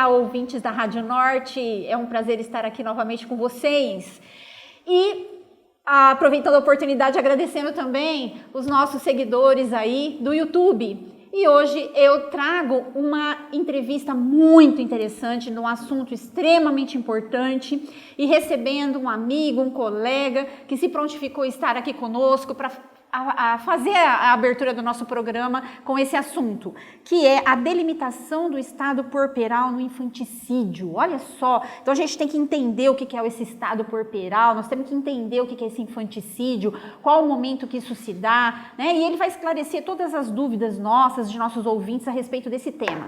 dia, ouvintes da Rádio Norte. É um prazer estar aqui novamente com vocês. E aproveitando a oportunidade, agradecendo também os nossos seguidores aí do YouTube. E hoje eu trago uma entrevista muito interessante num assunto extremamente importante e recebendo um amigo, um colega que se prontificou a estar aqui conosco para fazer a abertura do nosso programa com esse assunto, que é a delimitação do estado puerperal no infanticídio. Olha só, então a gente tem que entender o que é esse estado puerperal, nós temos que entender o que é esse infanticídio, qual o momento que isso se dá, né? E ele vai esclarecer todas as dúvidas nossas, de nossos ouvintes a respeito desse tema.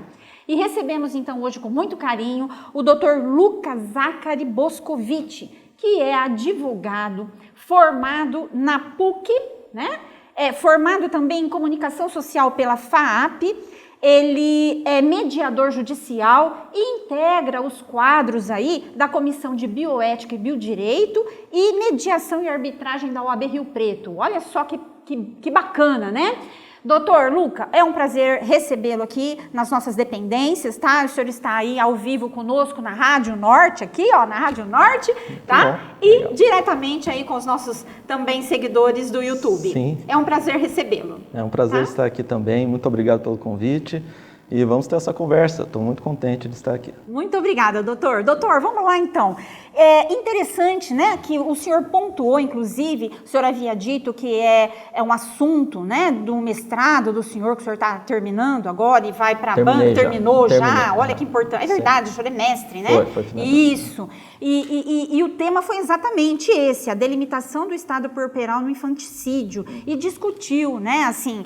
E recebemos então hoje com muito carinho o Dr. Luca Zacari Boscovici, que é advogado formado na PUC, né? É formado também em comunicação social pela FAAP, ele é mediador judicial e integra os quadros aí da Comissão de Bioética e Biodireito e Mediação e Arbitragem da OAB Rio Preto. Olha só que bacana, né? Doutor Luca, é um prazer recebê-lo aqui nas nossas dependências, tá? O senhor está aí ao vivo conosco na Rádio Norte, aqui, ó, na Rádio Norte, tá? E diretamente aí com os nossos também seguidores do YouTube. Sim. É um prazer recebê-lo. É um prazer estar aqui também, muito obrigado pelo convite. E vamos ter essa conversa, estou muito contente de estar aqui. Muito obrigada, doutor. Doutor, vamos lá então. É interessante, né, que o senhor pontuou, inclusive, o senhor havia dito que é um assunto, né, do mestrado do senhor, que o senhor está terminando agora e vai para a banca, terminou já, olha que importante. É verdade, o senhor é mestre, né? Foi Isso. E o tema foi exatamente esse, a delimitação do estado puerperal no infanticídio. E discutiu, né, assim,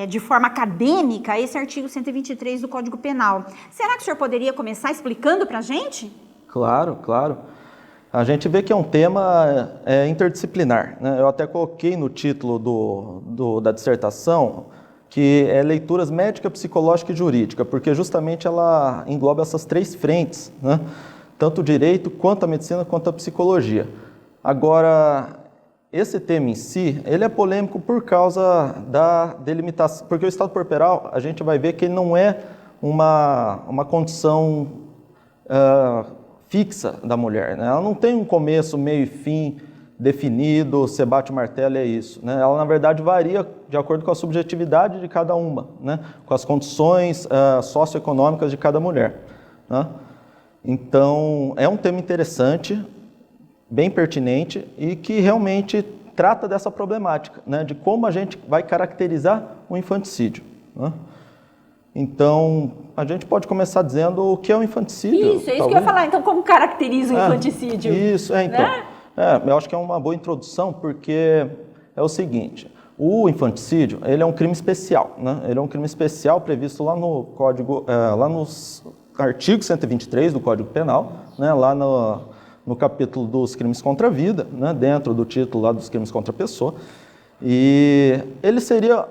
de forma acadêmica, esse artigo 123 do Código Penal. Será que o senhor poderia começar explicando para a gente? Claro, claro. A gente vê que é um tema interdisciplinar, né? Eu até coloquei no título da dissertação que é leituras médica, psicológica e jurídica, porque justamente ela engloba essas três frentes, né? Tanto o direito, quanto a medicina, quanto a psicologia. Agora, esse tema em si, ele é polêmico por causa da delimitação, porque o estado puerperal, a gente vai ver que ele não é uma condição fixa da mulher, né? Ela não tem um começo, meio e fim definido, você bate o martelo, é isso, né? Ela, na verdade, varia de acordo com a subjetividade de cada uma, né? Com as condições socioeconômicas de cada mulher, né? Então, é um tema interessante, bem pertinente e que realmente trata dessa problemática, né? De como a gente vai caracterizar o infanticídio, né? Então, a gente pode começar dizendo o que é o infanticídio. Isso, é isso que eu ia falar. Então, como caracteriza o infanticídio? Isso, então. Né? Eu acho que é uma boa introdução, porque é o seguinte, o infanticídio, ele é um crime especial, né? Ele é um crime especial previsto lá no Código, lá nos artigo 123 do Código Penal, né? Lá no capítulo dos crimes contra a vida, né? Dentro do título lá dos crimes contra a pessoa. E ele seria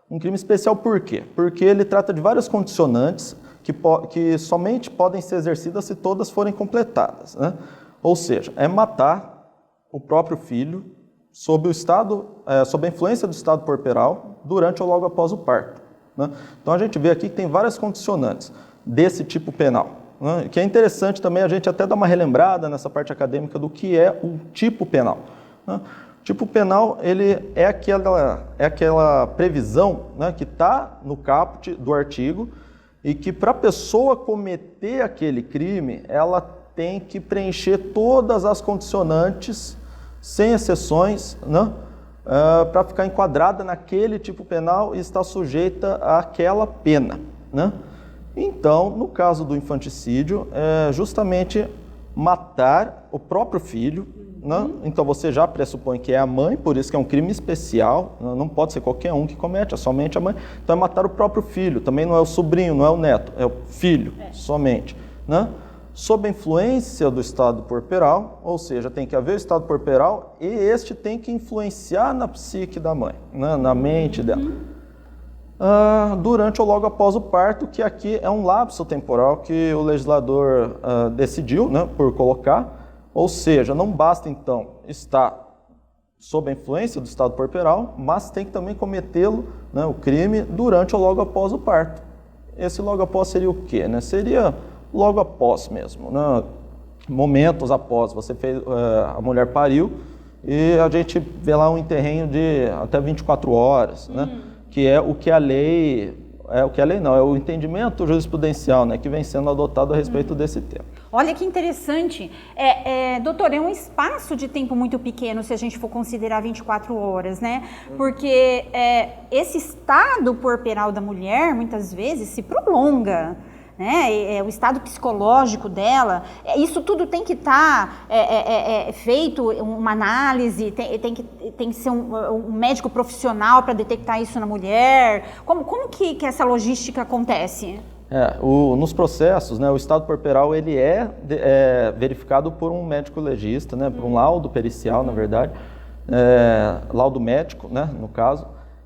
um crime especial por quê? Porque ele trata de várias condicionantes que somente podem ser exercidas se todas forem completadas, né? Ou seja, é matar o próprio filho sob a influência do estado puerperal durante ou logo após o parto, né? Então a gente vê aqui que tem várias condicionantes desse tipo penal, né? Que é interessante também a gente até dar uma relembrada nessa parte acadêmica do que é o tipo penal, né? O tipo penal, ele é aquela previsão, né, que está no caput do artigo e que para a pessoa cometer aquele crime, ela tem que preencher todas as condicionantes, sem exceções, né, para ficar enquadrada naquele tipo penal e estar sujeita àquela pena, né? Então, no caso do infanticídio, é justamente matar o próprio filho, né? Então você já pressupõe que é a mãe, por isso que é um crime especial, não pode ser qualquer um que comete, é somente a mãe. Então é matar o próprio filho, também não é o sobrinho, não é o neto, é o filho, somente, né? Sob a influência do estado puerperal, ou seja, tem que haver o estado puerperal e este tem que influenciar na psique da mãe, né? Na mente dela. Durante ou logo após o parto, que aqui é um lapso temporal que o legislador decidiu, né, por colocar. Ou seja, não basta então estar sob a influência do estado puerperal, mas tem que também cometê-lo, né, o crime, durante ou logo após o parto. esse logo após seria o quê? Né? Seria logo após mesmo, né? Momentos após você fez, a mulher pariu e a gente vê lá um enterrinho de até 24 horas, né? Que é o que a lei... é o entendimento jurisprudencial, né, que vem sendo adotado a respeito desse tema. Olha que interessante. Doutor, é um espaço de tempo muito pequeno se a gente for considerar 24 horas, né? Porque esse estado puerperal da mulher, muitas vezes, se prolonga. Né? O estado psicológico dela, isso tudo tem que estar feito uma análise, tem que ser um médico profissional para detectar isso na mulher. Como que essa logística acontece? Nos processos, né, o estado puerperal ele é verificado por um médico legista, né, por um laudo pericial, na verdade, laudo médico, né, no caso,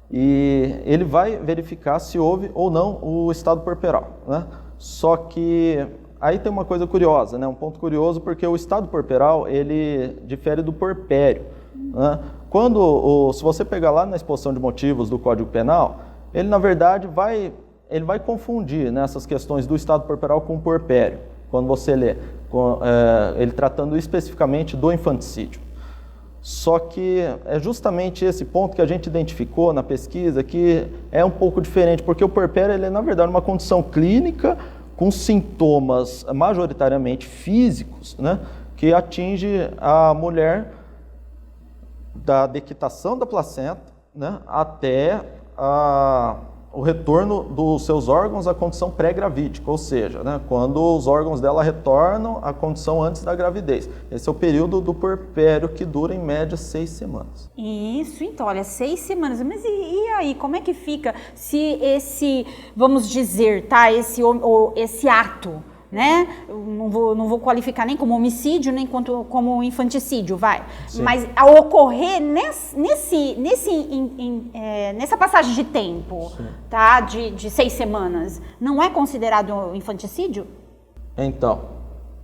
e ele vai verificar se houve ou não o estado puerperal, né? Só que aí tem uma coisa curiosa, né? Um ponto curioso, porque o estado puerperal ele difere do puerpério, né? Se você pegar lá na exposição de motivos do Código Penal, ele na verdade vai confundir, né, essas questões do estado puerperal com o puerpério, quando você lê ele tratando especificamente do infanticídio. Só que é justamente esse ponto que a gente identificou na pesquisa que é um pouco diferente, porque o puerpério ele é, na verdade, uma condição clínica com sintomas majoritariamente físicos, né, que atinge a mulher da dequitação da placenta, né, até o retorno dos seus órgãos à condição pré-gravídica, ou seja, né, quando os órgãos dela retornam à condição antes da gravidez. Esse é o período do puerpério que dura em média 6 semanas. Isso, então, olha, 6 semanas. Mas e aí, como é que fica se esse, vamos dizer, tá, esse ato, né? Não vou qualificar nem como homicídio, nem como infanticídio, vai. Sim. Mas ao ocorrer nessa passagem de tempo, sim, tá, de 6 semanas, não é considerado infanticídio? Então,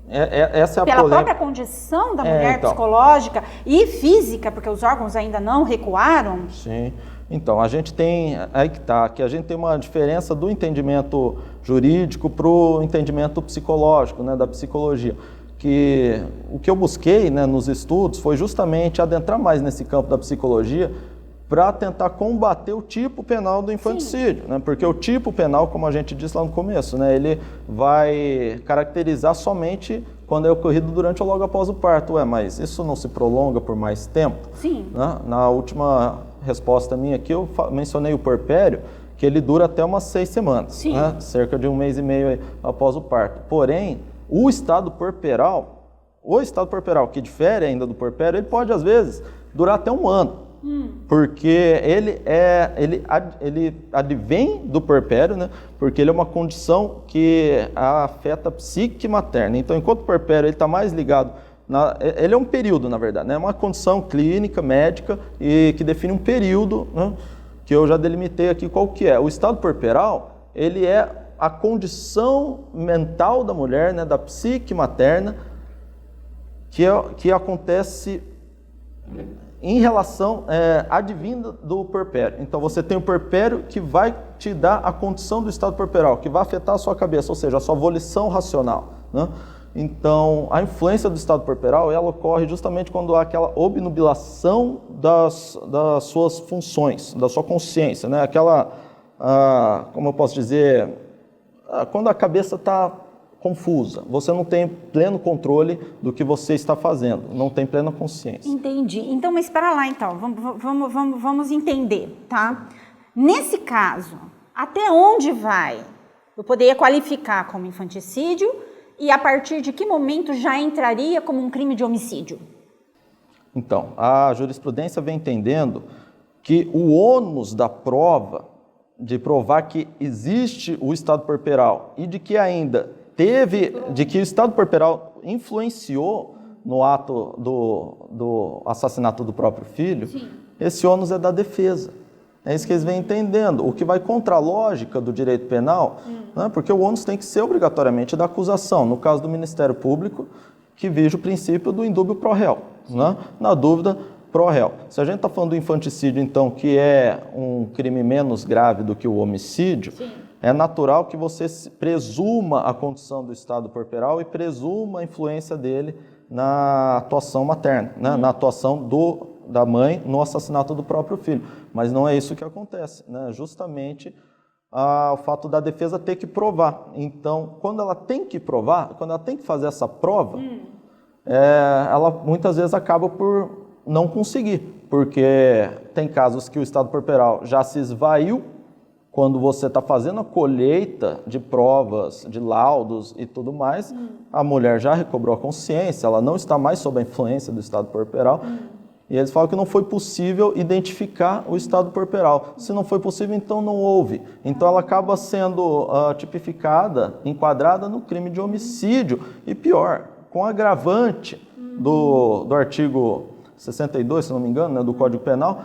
essa é a Pela própria condição da mulher psicológica e física, porque os órgãos ainda não recuaram? Sim. Então, a gente tem, que a gente tem uma diferença do entendimento jurídico para o entendimento psicológico, né, da psicologia. Que o que eu busquei, né, nos estudos foi justamente adentrar mais nesse campo da psicologia para tentar combater o tipo penal do infanticídio, né, porque o tipo penal, como a gente disse lá no começo, né, ele vai caracterizar somente quando é ocorrido durante ou logo após o parto. Mas isso não se prolonga por mais tempo? Sim. Né? Na última resposta minha aqui, eu mencionei o puerpério, que ele dura até umas 6 semanas, né? Cerca de 1 mês e meio após o parto. Porém, o estado puerperal, que difere ainda do puerpério, ele pode, às vezes, durar até 1 ano. Porque ele advém do puerpério, né? Porque ele é uma condição que afeta a psique materna. Então, enquanto o puerpério está mais ligado, ele é um período, na verdade, né? É uma condição clínica, médica, e que define um período, né? Que eu já delimitei aqui qual que é. O estado puerperal, ele é a condição mental da mulher, né? Da psique materna, que acontece em relação advinda do puerpério. Então, você tem o puerpério que vai te dar a condição do estado puerperal, que vai afetar a sua cabeça, ou seja, a sua volição racional, né? Então, a influência do estado puerperal, ela ocorre justamente quando há aquela obnubilação das suas funções, da sua consciência, né? Como eu posso dizer, quando a cabeça está confusa, você não tem pleno controle do que você está fazendo, não tem plena consciência. Entendi. Então, mas para lá, então, vamos entender, tá? Nesse caso, até onde vai? Eu poderia qualificar como infanticídio e a partir de que momento já entraria como um crime de homicídio? Então, a jurisprudência vem entendendo que o ônus da prova, de provar que existe o estado puerperal e de que o estado puerperal influenciou no ato do assassinato do próprio filho, sim, esse ônus é da defesa. É isso que eles vêm entendendo, o que vai contra a lógica do direito penal, né, porque o ônus tem que ser obrigatoriamente da acusação, no caso do Ministério Público, que vige o princípio do indúbio pro réu, né, na dúvida pro réu. Se a gente está falando do infanticídio, então, que é um crime menos grave do que o homicídio, é natural que você presuma a condição do estado puerperal e presuma a influência dele na atuação materna, né? Na atuação da mãe no assassinato do próprio filho. Mas não é isso que acontece, né? Justamente o fato da defesa ter que provar. Então, quando ela tem que provar, quando ela tem que fazer essa prova, ela muitas vezes acaba por não conseguir, porque tem casos que o estado puerperal já se esvaiu quando você está fazendo a colheita de provas, de laudos e tudo mais, a mulher já recobrou a consciência, ela não está mais sob a influência do estado puerperal, e eles falam que não foi possível identificar o estado puerperal. Se não foi possível, então não houve. Então ela acaba sendo tipificada, enquadrada no crime de homicídio, e pior, com agravante do artigo 62, se não me engano, né, do Código Penal,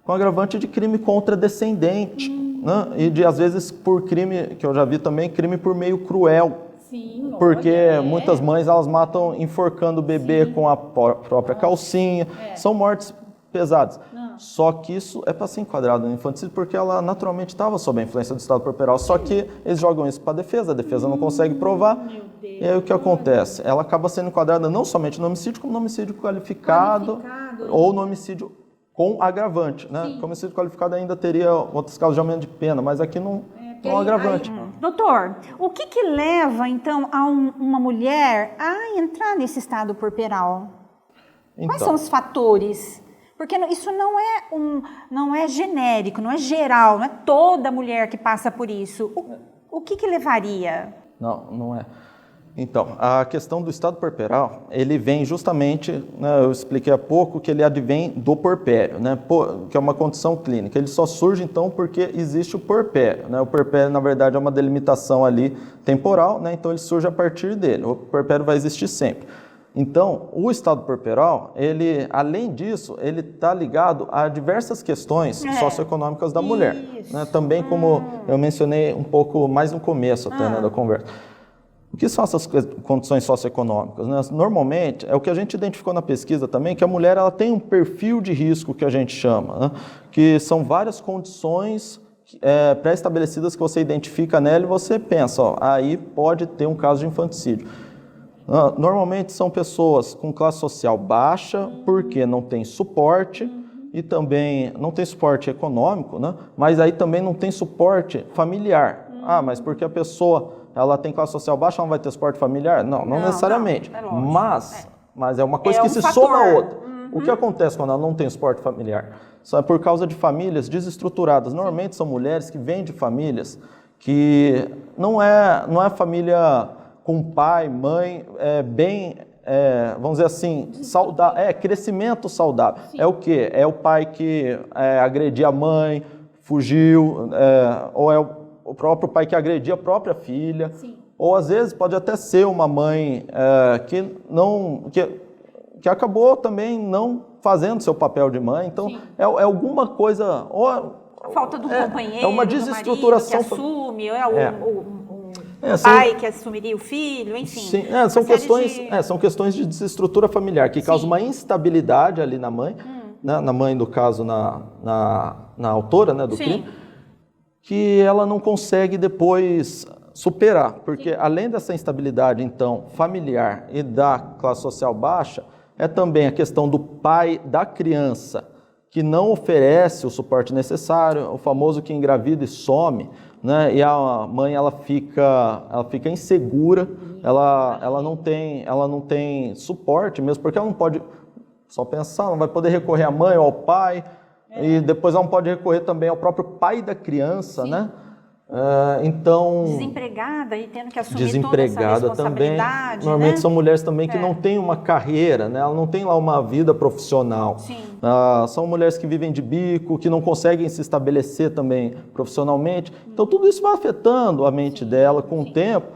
com agravante de crime contra descendente, né? E às vezes por crime, que eu já vi também, crime por meio cruel. Sim, porque muitas mães elas matam enforcando o bebê com a própria calcinha, são mortes pesadas. Só que isso é para ser enquadrado no infanticídio porque ela naturalmente estava sob a influência do estado puerperal, só que eles jogam isso para a defesa não consegue provar, e aí o que acontece? Ela acaba sendo enquadrada não somente no homicídio, como no homicídio qualificado ou no homicídio com agravante, né? O homicídio qualificado ainda teria outros casos de aumento de pena, mas aqui não é um agravante. Doutor, o que leva, então, uma mulher a entrar nesse estado puerperal? Quais são os fatores? Porque isso não é genérico, não é geral, não é toda mulher que passa por isso. O que levaria? Não é. Então, a questão do estado puerperal, ele vem justamente, né, eu expliquei há pouco que ele advém do puerpério, né, que é uma condição clínica. Ele só surge, então, porque existe o puerpério, né? O puerpério, na verdade, é uma delimitação ali temporal, né? Então ele surge a partir dele. O puerpério vai existir sempre. Então, o estado puerperal, ele, além disso, ele está ligado a diversas questões socioeconômicas da mulher, né? Também como eu mencionei um pouco mais no começo até, né, da conversa. O que são essas condições socioeconômicas, né? Normalmente, é o que a gente identificou na pesquisa também, que a mulher ela tem um perfil de risco que a gente chama, né? Que são várias condições pré-estabelecidas que você identifica nela e você pensa, aí pode ter um caso de infanticídio. Normalmente são pessoas com classe social baixa, porque não tem suporte, e também não tem suporte econômico, né? Mas aí também não tem suporte familiar. Mas porque a pessoa ela tem classe social baixa, ela não vai ter suporte familiar? Não necessariamente. Mas é uma coisa que se soma a outra. O que acontece quando ela não tem suporte familiar? Só é por causa de famílias desestruturadas. Normalmente são mulheres que vêm de famílias que não é família com pai, mãe, vamos dizer assim, saudável, crescimento saudável. Sim. É o quê? É o pai que agredia a mãe, fugiu, ou é o próprio pai que agredia a própria filha. Sim. Ou às vezes pode até ser uma mãe que acabou também não fazendo seu papel de mãe. Então é alguma coisa... A falta do companheiro, é uma desestruturação do marido que assume, o pai que assumiria o filho, enfim. Sim, são questões de desestrutura familiar que causam uma instabilidade ali na mãe, né, na mãe, no caso, na autora, né, do crime, que ela não consegue depois superar, porque além dessa instabilidade, então, familiar e da classe social baixa, é também a questão do pai da criança, que não oferece o suporte necessário, o famoso que engravida e some, né? E a mãe ela fica insegura, ela não tem suporte mesmo, porque ela não pode só pensar, não vai poder recorrer à mãe ou ao pai, e depois ela não pode recorrer também ao próprio pai da criança, né? Então, desempregada e tendo que assumir toda essa responsabilidade, também. Normalmente são mulheres também que não têm uma carreira, né? Ela não tem lá uma vida profissional. São mulheres que vivem de bico, que não conseguem se estabelecer também profissionalmente. Então tudo isso vai afetando a mente dela com o tempo,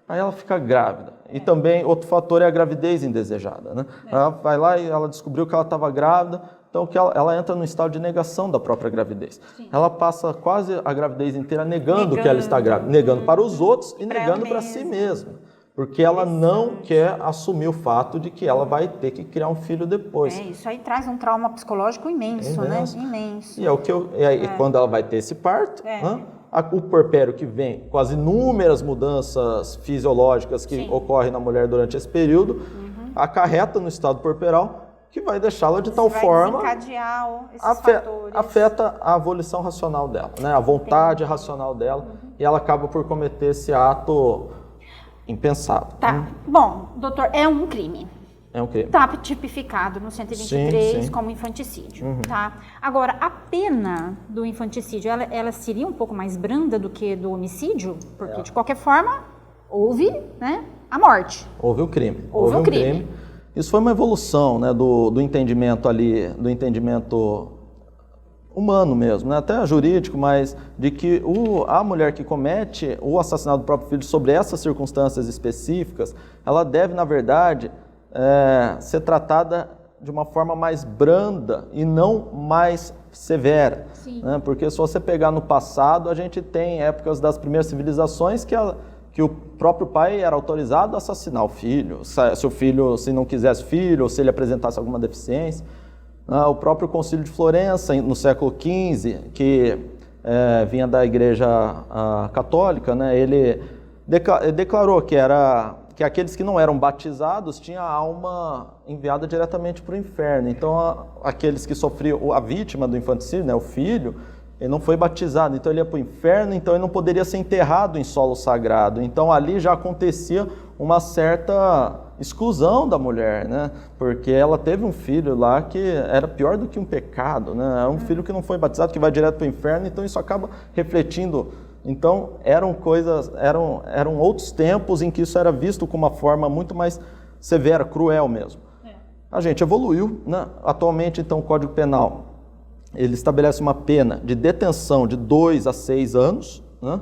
aí ela fica grávida. E também outro fator é a gravidez indesejada, né? Ela vai lá e ela descobriu que ela estava grávida. Então, ela entra no estado de negação da própria gravidez. Ela passa quase a gravidez inteira negando que ela está grávida, negando para os outros e negando para si mesma. Porque ela não quer assumir o fato de que ela vai ter que criar um filho depois. Isso aí traz um trauma psicológico imenso, né? Imenso. E aí, quando ela vai ter esse parto, né? o puerpério que vem com as inúmeras mudanças fisiológicas que ocorrem na mulher durante esse período, acarreta no estado puerperal, que vai deixá-la de tal forma afeta a volição racional dela, né? A vontade racional dela, e ela acaba por cometer esse ato impensado. Tá. Bom, doutor, é um crime. É um crime. Está tipificado no 123 sim. como infanticídio, tá? Agora, a pena do infanticídio, ela seria um pouco mais branda do que do homicídio? Porque, de qualquer forma, houve, né, a morte. Houve o crime. Houve um crime. Isso foi uma evolução, né, do entendimento ali, do entendimento humano mesmo, né, até jurídico, mas de que a mulher que comete o assassinato do próprio filho sobre essas circunstâncias específicas, ela deve, na verdade, ser tratada de uma forma mais branda e não mais severa. Né? Porque se você pegar no passado, a gente tem épocas das primeiras civilizações que o próprio pai era autorizado a assassinar o filho, se o filho, se não quisesse filho, ou se ele apresentasse alguma deficiência. O próprio Concílio de Florença, no século XV, que vinha da Igreja Católica, né, ele declarou que aqueles que não eram batizados tinham a alma enviada diretamente para o inferno. Então, aqueles que sofriam, a vítima do infanticídio, né, o filho, ele não foi batizado, então ele ia para o inferno, então ele não poderia ser enterrado em solo sagrado. Então, ali já acontecia uma certa exclusão da mulher, né? Porque ela teve um filho lá que era pior do que um pecado, né? É um filho que não foi batizado, que vai direto para o inferno, então isso acaba refletindo. Então, eram outros tempos em que isso era visto com uma forma muito mais severa, cruel mesmo. A gente evoluiu, né? Atualmente, então, o Código Penal, ele estabelece uma pena de detenção de 2 a 6 anos, né?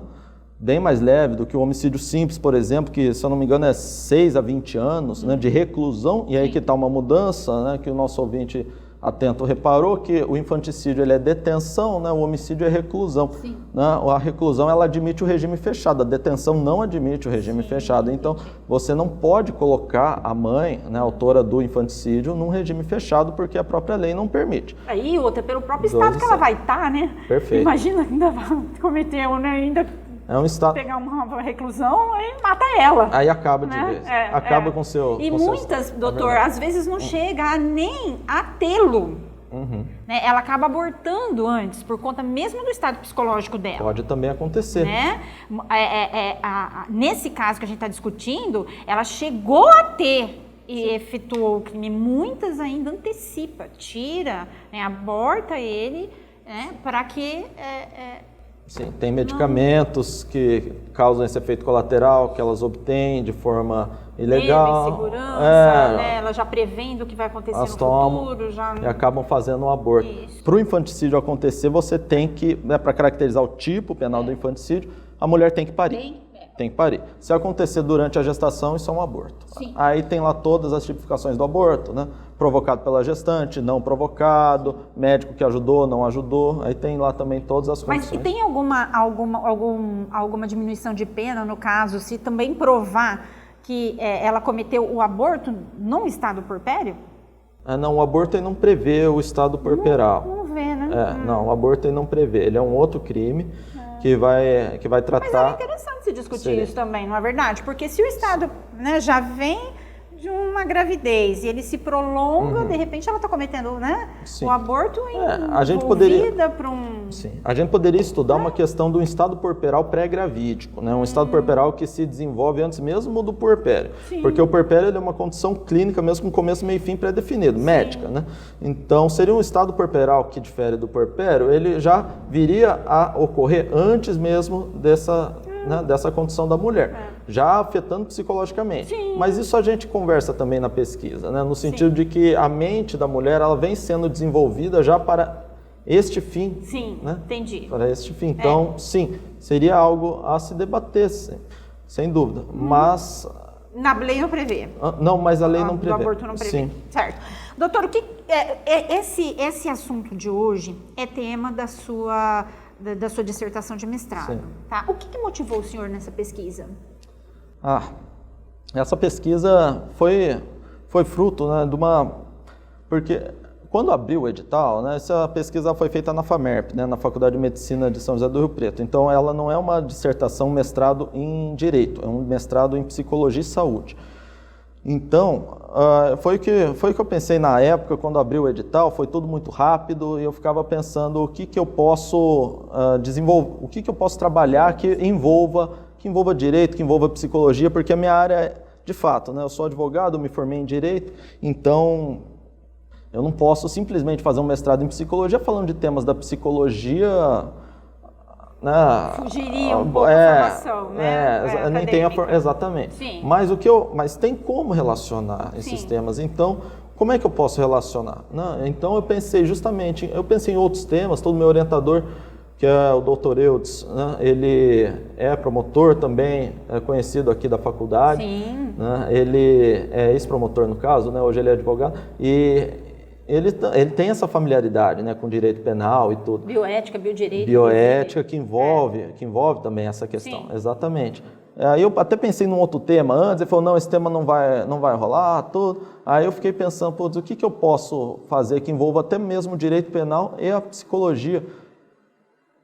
Bem mais leve do que o homicídio simples, por exemplo, que, se eu não me engano, é 6 a 20 anos, né, de reclusão, e aí que está uma mudança, né, que o nosso ouvinte atento reparou, que o infanticídio ele é detenção, né, o homicídio é reclusão. Né, a reclusão ela admite o regime fechado, a detenção não admite o regime fechado. Então, você não pode colocar a mãe, né, autora do infanticídio, num regime fechado, porque a própria lei não permite. Aí, outra, pelo próprio estado que ela vai estar, né? Perfeito. Imagina, ainda vai cometer, né, ainda... É um estado... pegar uma reclusão, aí mata ela. Aí acaba de né? vez. Acaba com o seu... E muitas, doutor, às vezes não chega nem a tê-lo. Né? Ela acaba abortando antes, por conta mesmo do estado psicológico dela. Pode também acontecer. Né? Nesse caso que a gente está discutindo, ela chegou a ter e efetuou o crime. Muitas ainda antecipa, tira, né? Aborta ele, né? Para que... Sim, tem medicamentos que causam esse efeito colateral, que elas obtêm de forma ilegal. Insegurança, né? Ela já prevendo o que vai acontecer no futuro. E acabam fazendo um aborto. Para o infanticídio acontecer, você tem que, né, para caracterizar o tipo penal do infanticídio, a mulher tem que parir. Tem que parir. Se acontecer durante a gestação, isso é um aborto. Aí tem lá todas as tipificações do aborto, né? Provocado pela gestante, não provocado, médico que ajudou, não ajudou. Aí tem lá também todas as condições. Mas e tem alguma diminuição de pena, no caso, se também provar que ela cometeu o aborto no estado puerpério? Não, o aborto ele não prevê o estado puerperal. Não vê, né? Não, o aborto ele não prevê. Ele é um outro crime. Que vai tratar... Mas é interessante se discutir isso também, não é verdade? Porque se o Estado, né, já vem de uma gravidez e ele se prolonga, de repente ela está cometendo, né, o aborto envolvida para um... Sim, a gente poderia estudar uma questão do estado puerperal pré-gravídico, né, um estado puerperal que se desenvolve antes mesmo do puerpério. Porque o puerpério ele é uma condição clínica mesmo com começo, meio e fim pré-definido, médica, né? Então, seria um estado puerperal que difere do puerpério, ele já viria a ocorrer antes mesmo dessa condição da mulher, já afetando psicologicamente. Mas isso a gente conversa também na pesquisa, né? No sentido de que a mente da mulher ela vem sendo desenvolvida já para este fim. Né? Entendi. Para este fim. Então, sim, seria algo a se debater, sem dúvida. Mas... Na lei não prevê. Não, mas a lei não prevê. O aborto não prevê. Sim. Certo. Doutor, o que esse assunto de hoje é tema da sua dissertação de mestrado. Tá? O que motivou o senhor nessa pesquisa? Essa pesquisa foi fruto, né, de uma... Porque quando abriu o edital, né, essa pesquisa foi feita na FAMERP, né, na Faculdade de Medicina de São José do Rio Preto. Então, ela não é uma dissertação, um mestrado em Direito, é um mestrado em Psicologia e Saúde. Então, foi o que eu pensei na época, quando abriu o edital, foi tudo muito rápido e eu ficava pensando o que eu posso desenvolver, o que eu posso trabalhar que envolva Direito, que envolva Psicologia, porque a minha área, de fato, né, eu sou advogado, me formei em Direito, então eu não posso simplesmente fazer um mestrado em Psicologia falando de temas da psicologia. Fugiria um pouco a formação, né? Nem tem exatamente. Sim. Mas tem como relacionar esses temas. Então, como é que eu posso relacionar? Então, eu pensei em outros temas. Todo meu orientador, que é o Dr. Eudes, né, ele é promotor também, é conhecido aqui da faculdade. Sim. Né, ele é ex-promotor, no caso, né, hoje ele é advogado. E ele tem essa familiaridade, né, com direito penal e tudo. Bioética, biodireito. Bioética que envolve também essa questão. Sim. Exatamente. Aí eu até pensei num outro tema antes, ele falou, não, esse tema não vai rolar, tudo. Aí eu fiquei pensando, o que eu posso fazer que envolva até mesmo o direito penal e a psicologia?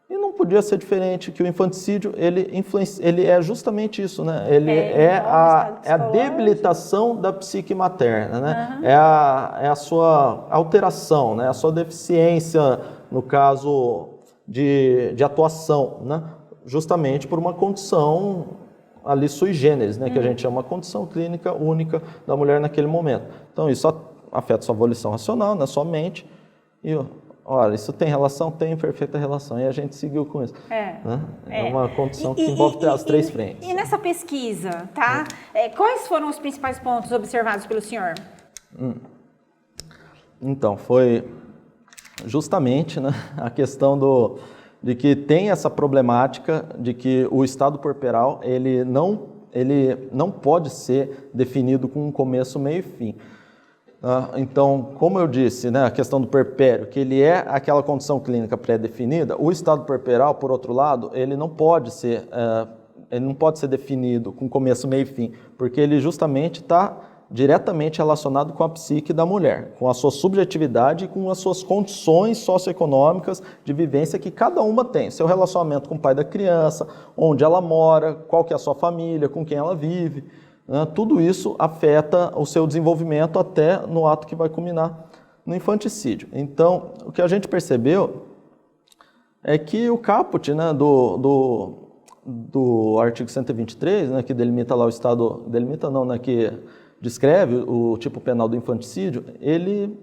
E não podia ser diferente, que o infanticídio, ele é justamente isso, né? Ele é a debilitação da psique materna, né? Uhum. É a sua alteração, né? A sua deficiência, no caso de atuação, né? Justamente por uma condição ali sui generis, né? Que a gente chama uma condição clínica única da mulher naquele momento. Então, isso afeta sua volição racional, né? Sua mente e... Olha, isso tem relação? Tem perfeita relação. E a gente seguiu com isso. É uma condição que envolve as três frentes. E nessa pesquisa, tá? Quais foram os principais pontos observados pelo senhor? Então, foi justamente, né, a questão de que tem essa problemática de que o estado puerperal ele não pode ser definido com um começo, meio e fim. Então, como eu disse, né, a questão do puerpério, que ele é aquela condição clínica pré-definida, o estado puerperal, por outro lado, ele não pode ser definido com começo, meio e fim, porque ele justamente está diretamente relacionado com a psique da mulher, com a sua subjetividade e com as suas condições socioeconômicas de vivência que cada uma tem, seu relacionamento com o pai da criança, onde ela mora, qual que é a sua família, com quem ela vive. Tudo isso afeta o seu desenvolvimento até no ato que vai culminar no infanticídio. Então, o que a gente percebeu é que o caput, né, do artigo 123, né, que delimita lá o estado, delimita não, né, que descreve o tipo penal do infanticídio, ele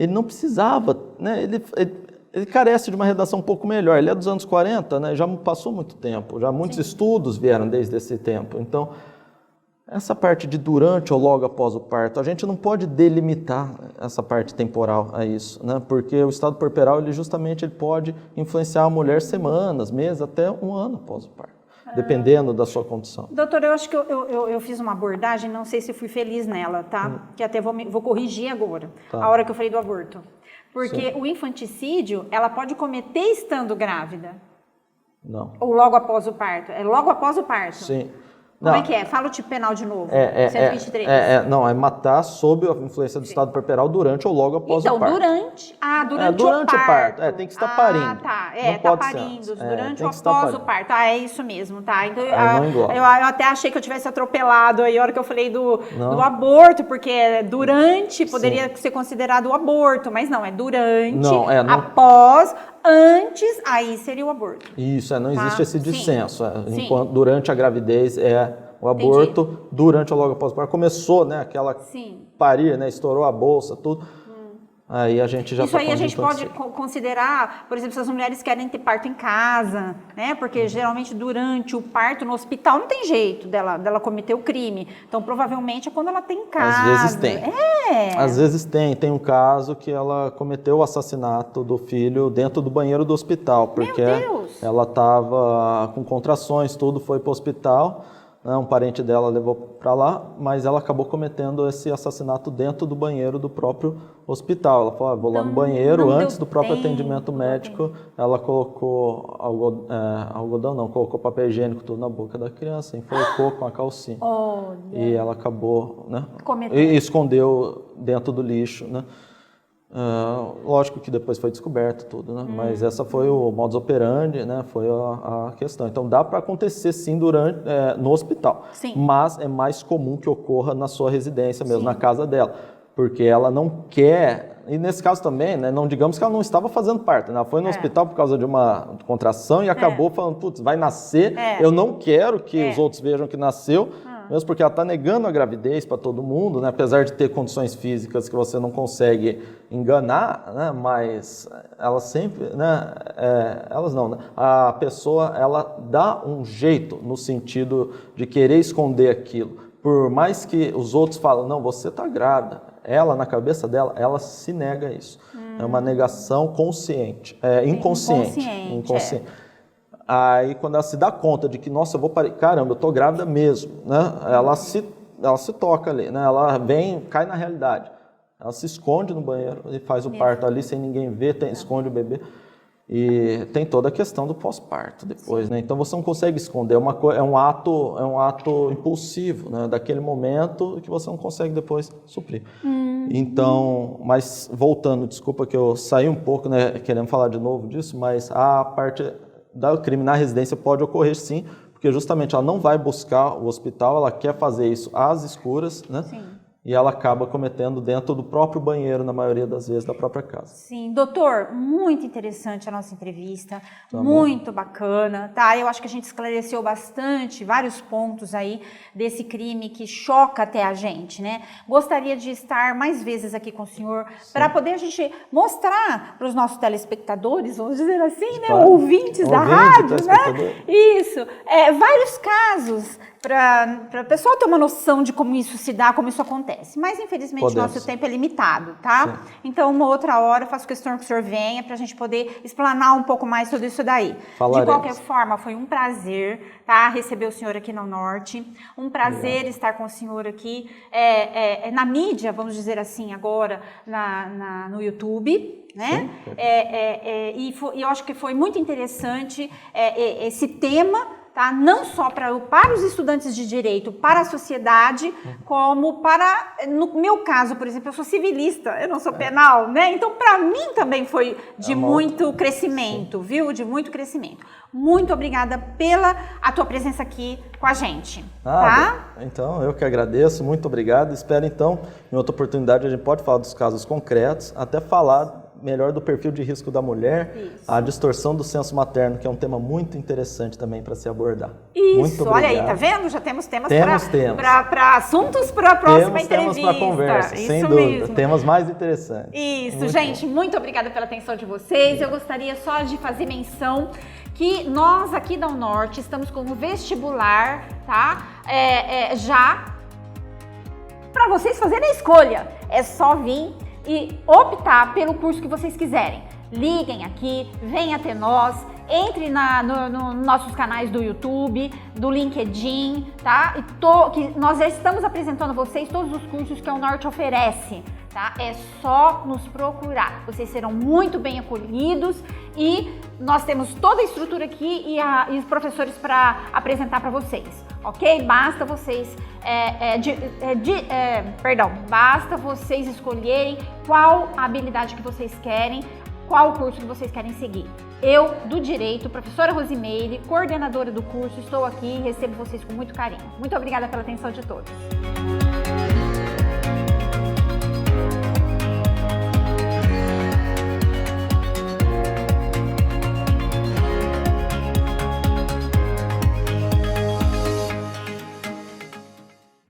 não precisava, né, ele carece de uma redação um pouco melhor. Ele é dos anos 40, né, já passou muito tempo, já muitos estudos vieram desde esse tempo. Então, essa parte de durante ou logo após o parto, a gente não pode delimitar essa parte temporal a isso, né? Porque o estado puerperal, ele pode influenciar a mulher semanas, meses, até um ano após o parto, dependendo da sua condição. Doutor, eu acho que eu fiz uma abordagem, não sei se fui feliz nela, tá? Que até vou corrigir agora, a hora que eu falei do aborto. Porque o infanticídio, ela pode cometer estando grávida. Não. Ou logo após o parto. É logo após o parto. Sim. Como é que é? Fala o tipo penal de novo. 123. Não, é matar sob a influência do estado puerperal durante ou logo após o parto. Durante o parto. Tem que estar parindo. Tá. Não tá pode parindo. Ser Durante ou após o parto. É isso mesmo, tá? Então, eu até achei que eu tivesse atropelado aí a hora que eu falei do aborto, porque durante poderia ser considerado o aborto, mas não, é durante, após, antes, aí seria o aborto. Isso, não existe esse dissenso. Enquanto, durante a gravidez o aborto, durante ou logo após o parto. Começou, né, aquela parir, né, estourou a bolsa, tudo. Aí a gente já Isso aí a gente pode considerar, por exemplo, se as mulheres querem ter parto em casa, né? Porque geralmente durante o parto no hospital não tem jeito dela cometer o crime. Então provavelmente é quando ela tem em casa. Às vezes tem. Às vezes tem. Tem um caso que ela cometeu o assassinato do filho dentro do banheiro do hospital, porque ela estava com contrações, tudo, foi para o hospital. Um parente dela levou para lá, mas ela acabou cometendo esse assassinato dentro do banheiro do próprio hospital. Ela falou, vou lá no banheiro, antes do próprio atendimento médico, ela colocou algodão, colocou papel higiênico tudo na boca da criança, enforcou com a calcinha. E ela acabou, né, e escondeu dentro do lixo, né. Lógico que depois foi descoberto tudo, né? Mas essa foi o modus operandi, né? Foi a questão. Então dá para acontecer sim no hospital, Sim. mas é mais comum que ocorra na sua residência mesmo, Sim. na casa dela, porque ela não quer, e nesse caso também, né? Não digamos que ela não estava fazendo parto, né? Ela foi no hospital por causa de uma contração e acabou falando, putz, vai nascer, eu não quero que os outros vejam que nasceu, mesmo porque ela está negando a gravidez para todo mundo, né? Apesar de ter condições físicas que você não consegue enganar, né? Mas ela sempre, né? Elas não, né? A pessoa, ela dá um jeito no sentido de querer esconder aquilo. Por mais que os outros falam, não, você está grávida, ela, na cabeça dela, ela se nega a isso. É uma negação consciente, inconsciente. Aí, quando ela se dá conta de que, nossa, eu vou parar, caramba, eu tô grávida mesmo, né? Ela se toca ali, né? Ela cai na realidade. Ela se esconde no banheiro e faz o parto ali sem ninguém ver, esconde o bebê. E tem toda a questão do pós-parto depois, né? Então você não consegue esconder, é um ato impulsivo, né? Daquele momento que você não consegue depois suprir. Então, mas voltando, desculpa que eu saí um pouco, né? Querendo falar de novo disso, mas a parte do crime na residência pode ocorrer sim, porque justamente ela não vai buscar o hospital, ela quer fazer isso às escuras, né? Sim. E ela acaba cometendo dentro do próprio banheiro, na maioria das vezes, da própria casa. Sim, doutor, muito interessante a nossa entrevista, muito bacana, tá? Eu acho que a gente esclareceu bastante vários pontos aí desse crime que choca até a gente, né? Gostaria de estar mais vezes aqui com o senhor para poder a gente mostrar para os nossos telespectadores, vamos dizer assim, né? Claro. Ouvintes da rádio, né? Isso, vários casos para o pessoal ter uma noção de como isso se dá, como isso acontece. Mas, infelizmente, nosso tempo é limitado, tá? Sim. Então, uma outra hora, eu faço questão que o senhor venha para a gente poder explanar um pouco mais tudo isso daí. Falaremos. De qualquer forma, foi um prazer, tá? Receber o senhor aqui no Norte. Um prazer estar com o senhor aqui na mídia, vamos dizer assim, agora, no YouTube. Né? E eu acho que foi muito interessante esse tema, tá? Não só para os estudantes de direito, para a sociedade, como para, no meu caso, por exemplo, eu sou civilista, eu não sou penal, né? Então, para mim também foi de muito crescimento, viu? De muito crescimento. Muito obrigada pela a tua presença aqui com a gente, tá? Então, eu que agradeço, muito obrigado. Espero, então, em outra oportunidade, a gente pode falar dos casos concretos, até falar melhor do perfil de risco da mulher, a distorção do senso materno, que é um tema muito interessante também para se abordar. Isso, muito olha aí, tá vendo? Já temos temas para assuntos para a próxima entrevista. Temos para conversa, sem dúvida. Mesmo. Temas mais interessantes. Isso, muito gente, muito obrigada pela atenção de vocês. Eu gostaria só de fazer menção que nós aqui da UNorte estamos com o vestibular, tá? Já para vocês fazerem a escolha. É só vir e optar pelo curso que vocês quiserem. Liguem aqui, venham até nós, entre nos nossos canais do YouTube, do LinkedIn, tá? Que nós já estamos apresentando a vocês todos os cursos que a UNorte oferece, tá? É só nos procurar. Vocês serão muito bem acolhidos e nós temos toda a estrutura aqui e os professores para apresentar para vocês, ok? Basta vocês basta vocês escolherem qual habilidade que vocês querem, qual curso que vocês querem seguir. Eu, do Direito, professora Rosimeire, coordenadora do curso, estou aqui e recebo vocês com muito carinho. Muito obrigada pela atenção de todos.